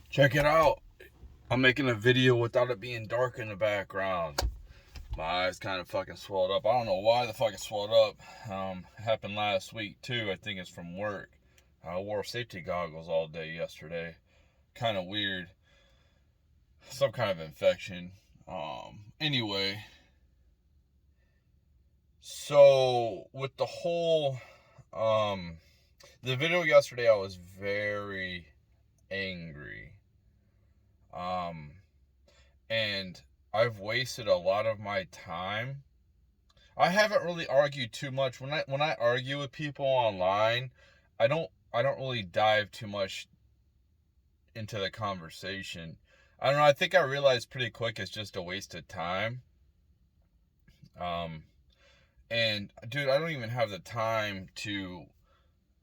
Check it out. I'm making a video without it being dark in the background. My eyes kind of fucking swelled up. I don't know why the fuck it swelled up. It happened last week too. I think it's from work. I wore safety goggles all day yesterday. Kind of weird. Some kind of infection. Anyway. So with the whole the video yesterday, I was very angry. And I've wasted a lot of my time. I haven't really argued too much. When I argue with people online, I don't really dive too much into the conversation. I don't know, I think I realized pretty quick it's just a waste of time. Um and dude, I don't even have the time to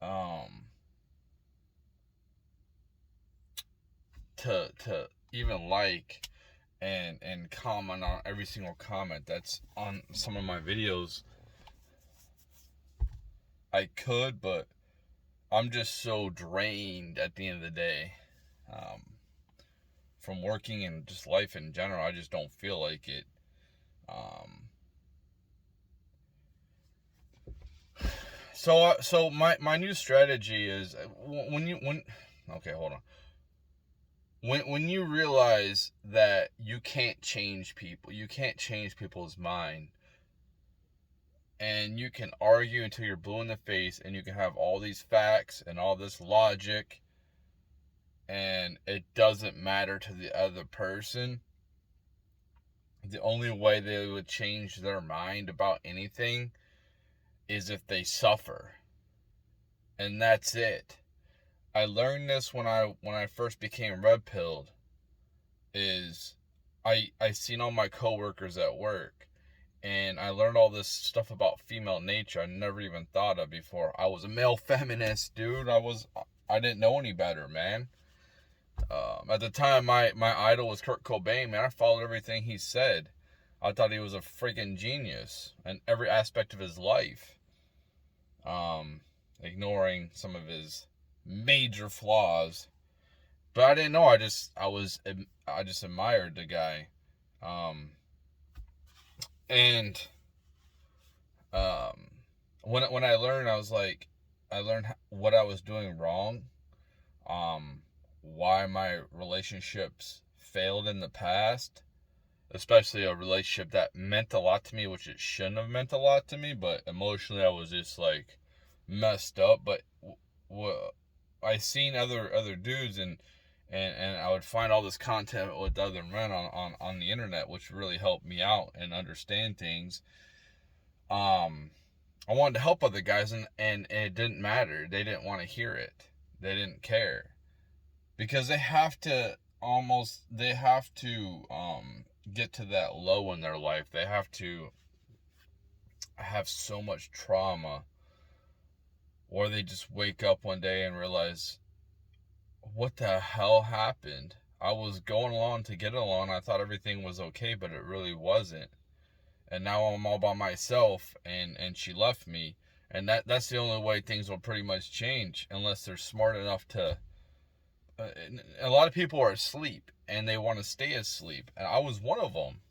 um even like and comment on every single comment that's on some of my videos. I could, but I'm just so drained at the end of the day, um, from working and just life in general. I just don't feel like it. Um, so my new strategy is when okay, hold on. When you realize that you can't change people, you can't change people's mind, and you can argue until you're blue in the face, and you can have all these facts and all this logic, and it doesn't matter to the other person. The only way they would change their mind about anything is if they suffer. And that's it. I learned this when I first became red pilled. Is I seen all my coworkers at work, and I learned all this stuff about female nature I never even thought of before. I was a male feminist, dude. I didn't know any better, man. At the time, my idol was Kurt Cobain, man. I followed everything he said. I thought he was a freaking genius in every aspect of his life. Ignoring some of his major flaws. But I didn't know. I just admired the guy. Um, and um, when I learned, I learned what I was doing wrong. Why my relationships failed in the past, especially a relationship that meant a lot to me, which it shouldn't have meant a lot to me, but emotionally I was just like messed up. But I seen other dudes, and I would find all this content with other men on the internet, which really helped me out and understand things. I wanted to help other guys, and it didn't matter. They didn't want to hear it. They didn't care, because they have to get to that low in their life. They have to have so much trauma, or they just wake up one day and realize, what the hell happened? I was going along to get along. I thought everything was okay, but it really wasn't. And now I'm all by myself, and she left me. And that's the only way things will pretty much change, unless they're smart enough to. A lot of people are asleep, and they want to stay asleep. And I was one of them.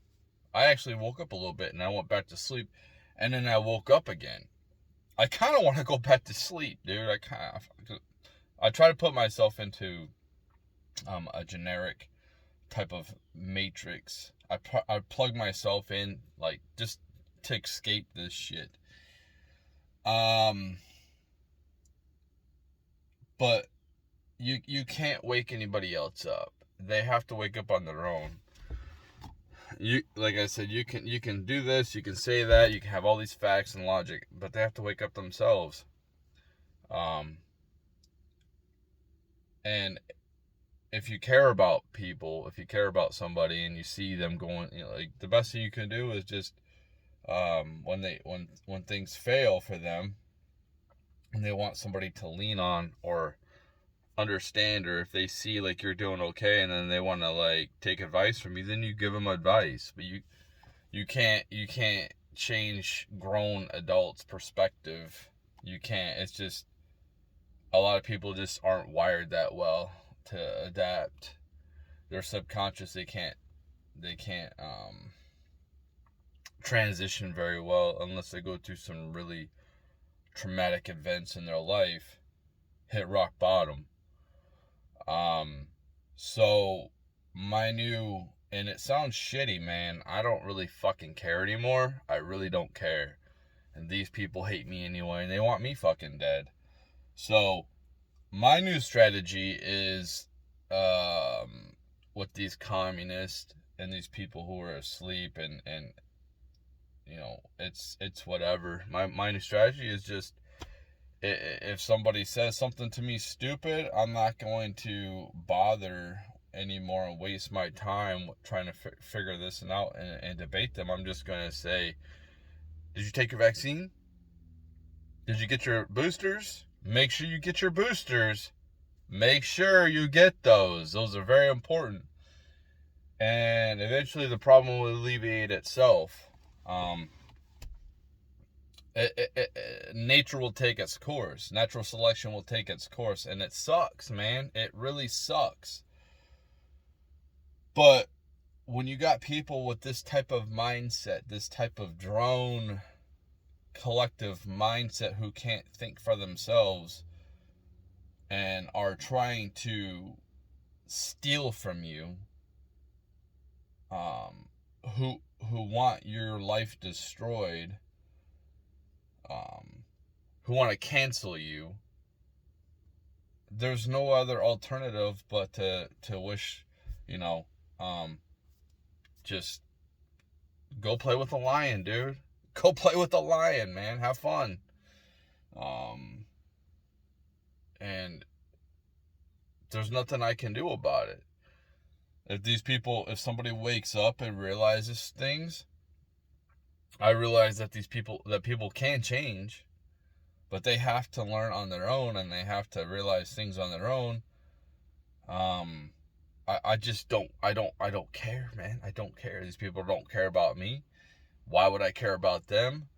I actually woke up a little bit, and I went back to sleep, and then I woke up again. I kind of want to go back to sleep, dude. I try to put myself into a generic type of matrix. I plug myself in, like, just to escape this shit. Um, but you can't wake anybody else up. They have to wake up on their own. Like I said, you can do this, you can say that, you can have all these facts and logic, but they have to wake up themselves. Um, and if you care about people, if you care about somebody, and you see them going, like, the best thing you can do is just when things fail for them, and they want somebody to lean on or understand, or if they see like you're doing okay, and then they want to like take advice from you, then you give them advice. But you can't change grown adults' perspective. You can't. It's just, a lot of people just aren't wired that well to adapt. their subconscious, they can't transition very well unless they go through some really traumatic events in their life, hit rock bottom. So my new, and it sounds shitty, man, I don't really fucking care anymore. I really don't care. And these people hate me anyway, and they want me fucking dead. So my new strategy is, with these communists and these people who are asleep, and you know, it's whatever. My new strategy is just, if somebody says something to me stupid, I'm not going to bother anymore and waste my time trying to figure this out and debate them. I'm just going to say, did you take your vaccine? Did you get your boosters? Make sure you get your boosters. Make sure you get those. Those are very important. And eventually the problem will alleviate itself. Nature will take its course. Natural selection will take its course. And it sucks, man. It really sucks. But when you got people with this type of mindset, this type of drone collective mindset who can't think for themselves and are trying to steal from you, who want your life destroyed, who want to cancel you, there's no other alternative but to wish, you know, just go play with a lion, dude. Go play with a lion, man. Have fun. And there's nothing I can do about it. If somebody wakes up and realizes things, I realize that people can change, but they have to learn on their own, and they have to realize things on their own. I just don't care, man. I don't care. These people don't care about me. Why would I care about them?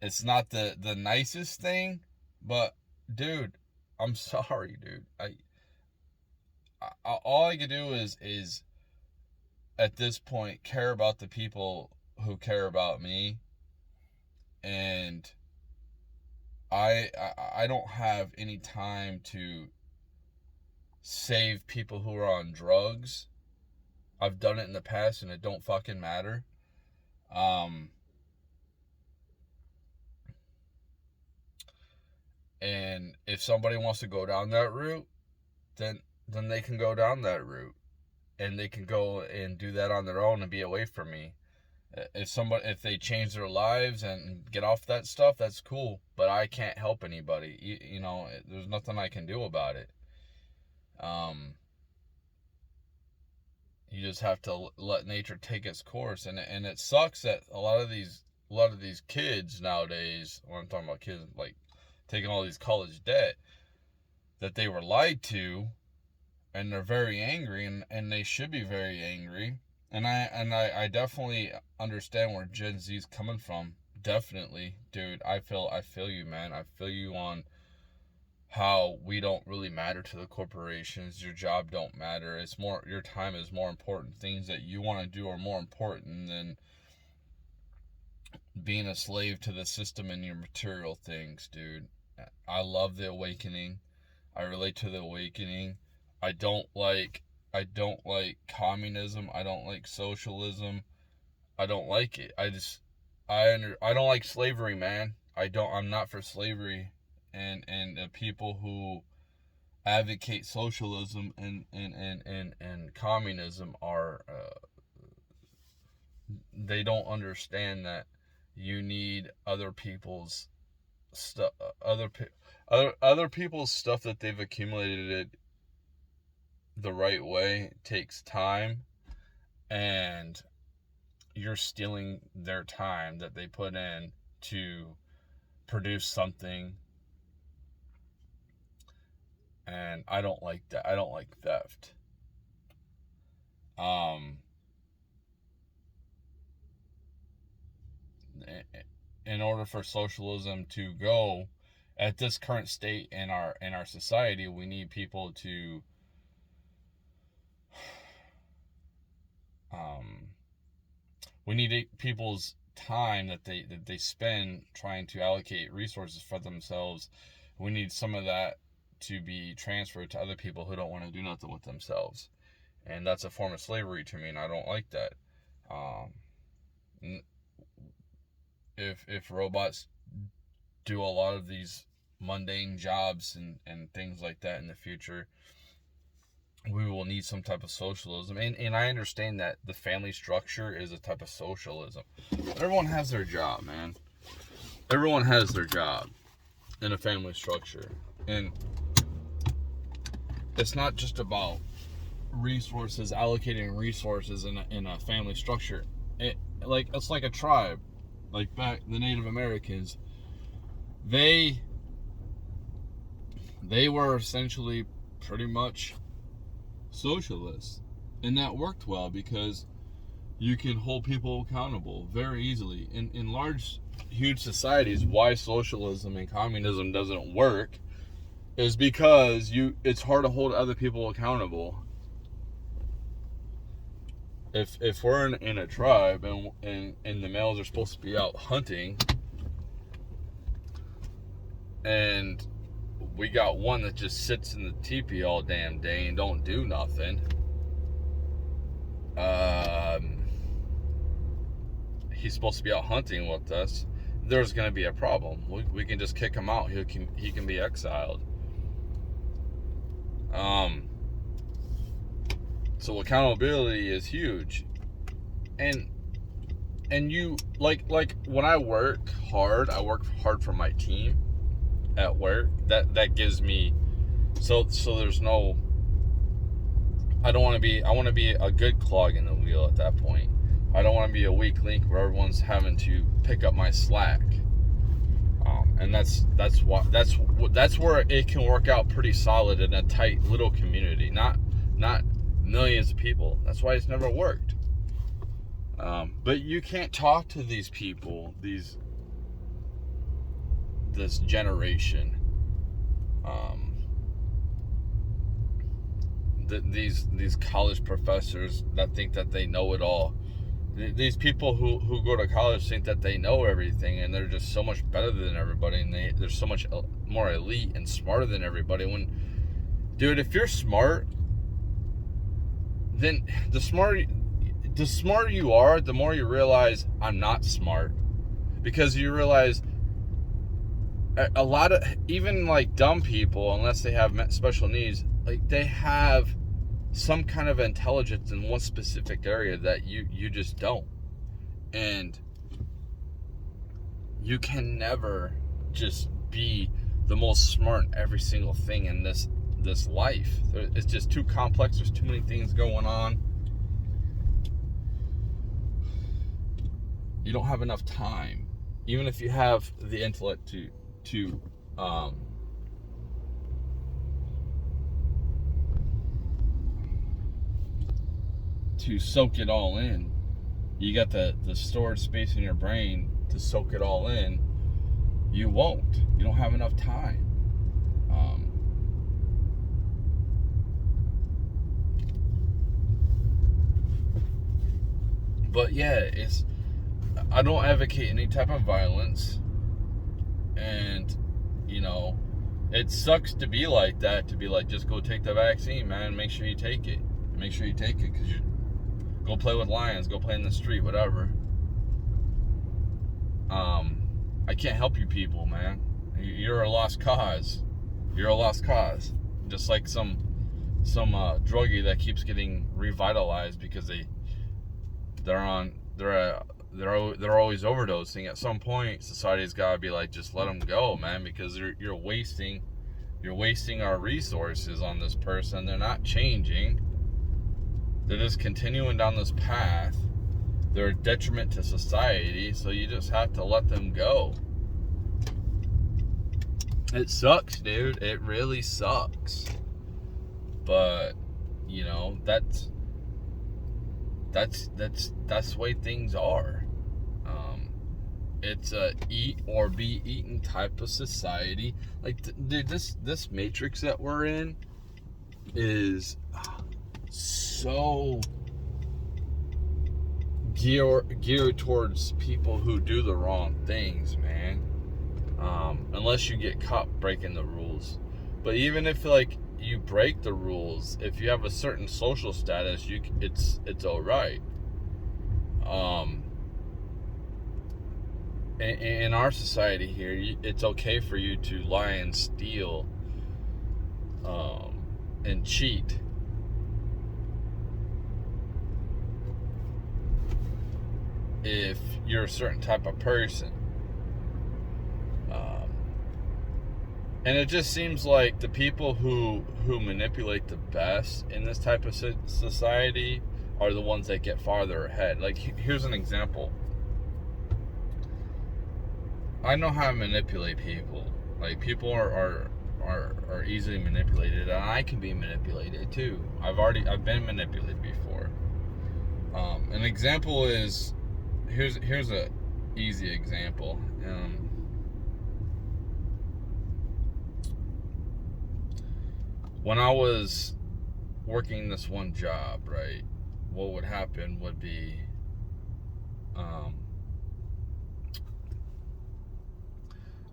It's not the nicest thing, but dude, I'm sorry, dude. All I can do is at this point care about the people who care about me, and I don't have any time to save people who are on drugs. I've done it in the past and it don't fucking matter. And if somebody wants to go down that route, then they can go down that route, and they can go and do that on their own and be away from me. If they change their lives and get off that stuff, that's cool, but I can't help anybody. You know, there's nothing I can do about it. You just have to let nature take its course, and it sucks that a lot of these kids nowadays, when I'm talking about kids like taking all these college debt, that they were lied to, and they're very angry, and they should be very angry. And I definitely understand where Gen Z's coming from. Definitely, dude. I feel you, man. I feel you on how we don't really matter to the corporations. Your job don't matter. It's more, your time is more important. Things that you want to do are more important than being a slave to the system and your material things, dude. I love the awakening. I relate to the awakening. I don't like communism. I don't like socialism. I don't like it. I don't like slavery, man. I'm not for slavery. And the people who advocate socialism and communism are they don't understand that you need other people's stuff, other people's stuff that they've accumulated the right way takes time, and you're stealing their time that they put in to produce something. And I don't like that. I don't like theft. In order for socialism to go at this current state in our society, we need people to We need people's time that they spend trying to allocate resources for themselves. We need some of that to be transferred to other people who don't want to do nothing with themselves, and that's a form of slavery to me, and I don't like that. Um, if robots do a lot of these mundane jobs and things like that in the future, we will need some type of socialism. And I understand that the family structure is a type of socialism. Everyone has their job, man. Everyone has their job in a family structure. And it's not just about resources, allocating resources in a family structure. It's like a tribe. Like back the Native Americans, they were essentially pretty much socialists, and that worked well because you can hold people accountable very easily. In large, huge societies, why socialism and communism doesn't work is because it's hard to hold other people accountable. If we're in a tribe and the males are supposed to be out hunting, and we got one that just sits in the teepee all damn day and don't do nothing, he's supposed to be out hunting with us, there's going to be a problem. We can just kick him out. He can be exiled. So accountability is huge. And you like when I work hard for my team at work. That gives me so there's no, I want to be a good clog in the wheel at that point. I don't want to be a weak link where everyone's having to pick up my slack. And that's where it can work out pretty solid in a tight little community, not millions of people. That's why it's never worked. But you can't talk to these people, this generation, these college professors that think that they know it all. These people who go to college think that they know everything, and they're just so much better than everybody, and they're so much more elite and smarter than everybody. When, dude, if you're smart, then the smarter you are, the more you realize I'm not smart, because you realize a lot of, even like dumb people, unless they have special needs, like they have some kind of intelligence in one specific area that you just don't. And you can never just be the most smart in every single thing in this life. It's just too complex. There's too many things going on. You don't have enough time, even if you have the intellect to soak it all in. You got the stored space in your brain to soak it all in. You don't have enough time. But yeah, I don't advocate any type of violence, and it sucks to be like that, to be like, just go take the vaccine, man. Make sure you take it because you go play with lions, go play in the street, whatever. I can't help you people, man. You're a lost cause. Just like some druggie that keeps getting revitalized because they're always overdosing. At some point, society's got to be like, just let them go, man, because you're wasting our resources on this person. They're not changing. They're just continuing down this path. They're a detriment to society, so you just have to let them go. It sucks, dude. It really sucks. But that's the way things are. It's a eat or be eaten type of society. Like, dude, this matrix that we're in is so geared towards people who do the wrong things, man. Unless you get caught breaking the rules. But even if like you break the rules, if you have a certain social status, it's all right. In our society here, it's okay for you to lie and steal, and cheat. If you're a certain type of person. And it just seems like the people who manipulate the best in this type of society are the ones that get farther ahead. Like, here's an example. I know how to manipulate people. Like, people are easily manipulated, and I can be manipulated too. I've been manipulated before. An example is, here's a easy example. When I was working this one job, right, what would happen would be,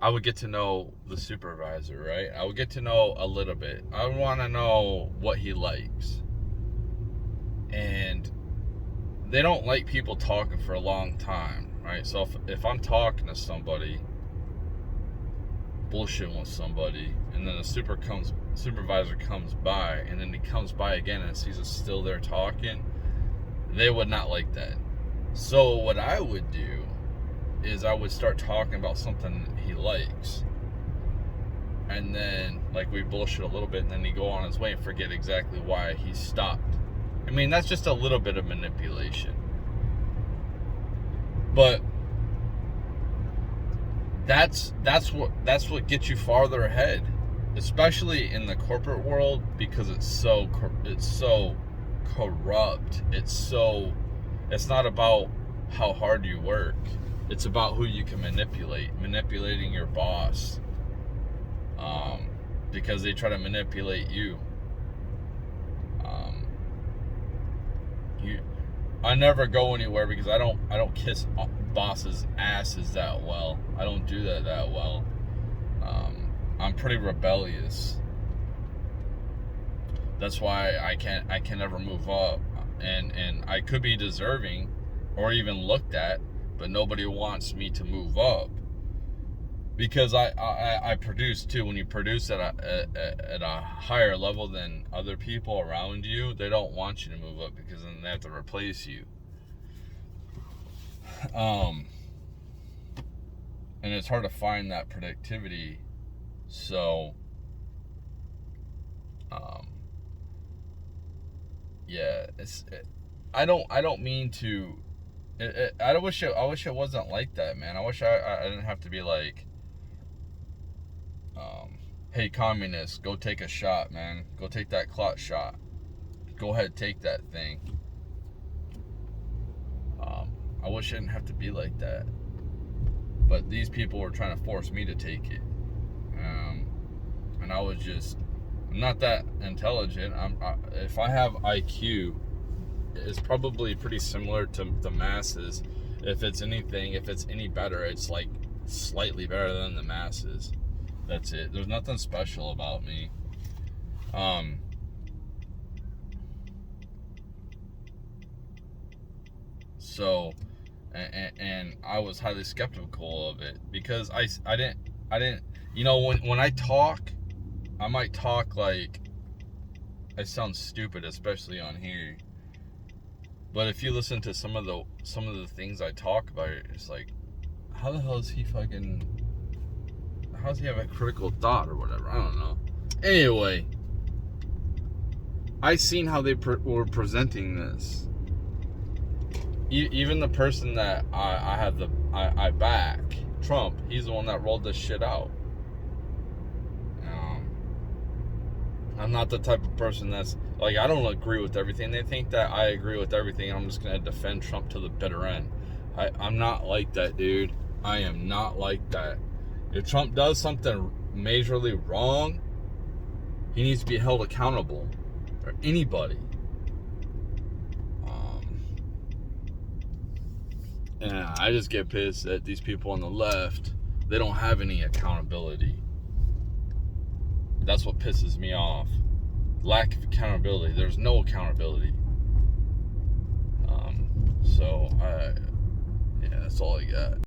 I would get to know the supervisor, right? I would get to know a little bit. I would want to know what he likes. And they don't like people talking for a long time, right? So if I'm talking to somebody, bullshitting with somebody, and then a supervisor comes by, and then he comes by again and sees us still there talking, they would not like that. So what I would do is I would start talking about something he likes, and then like we bullshit a little bit, and then he'd go on his way and forget exactly why he stopped. I mean, that's just a little bit of manipulation, but that's what gets you farther ahead, especially in the corporate world, because it's so corrupt. It's not about how hard you work. It's about who you can manipulating your boss, because they try to manipulate you. I never go anywhere because I don't kiss bosses' asses that well. I don't do that well. I'm pretty rebellious. That's why I can never move up, and I could be deserving or even looked at, but nobody wants me to move up because I produce too. When you produce at a higher level than other people around you, they don't want you to move up because then they have to replace you. And it's hard to find that productivity. So, yeah, I don't mean to. I wish it wasn't like that, man. I wish I didn't have to be like, hey, communist, go take a shot, man. Go take that clot shot. Go ahead, take that thing. I wish it didn't have to be like that. But these people were trying to force me to take it. And I was I'm not that intelligent. If I have IQ, it's probably pretty similar to the masses. If it's any better, it's like slightly better than the masses. That's it. There's nothing special about me. So, and I was highly skeptical of it because I didn't, when I talk, I might talk like I sound stupid, especially on here. But if you listen to some of the things I talk about, it's like, how the hell is he how does he have a critical thought or whatever? I don't know. Anyway, I seen how they were presenting this. Even the person that I back, Trump, he's the one that rolled this shit out. I'm not the type of person that's like, I don't agree with everything. They think that I agree with everything, and I'm just gonna defend Trump to the bitter end. I'm not like that, dude. I am not like that. If Trump does something majorly wrong, he needs to be held accountable. Or anybody. And I just get pissed at these people on the left. They don't have any accountability. That's what pisses me off. Lack of accountability. There's no accountability. Yeah, that's all I got.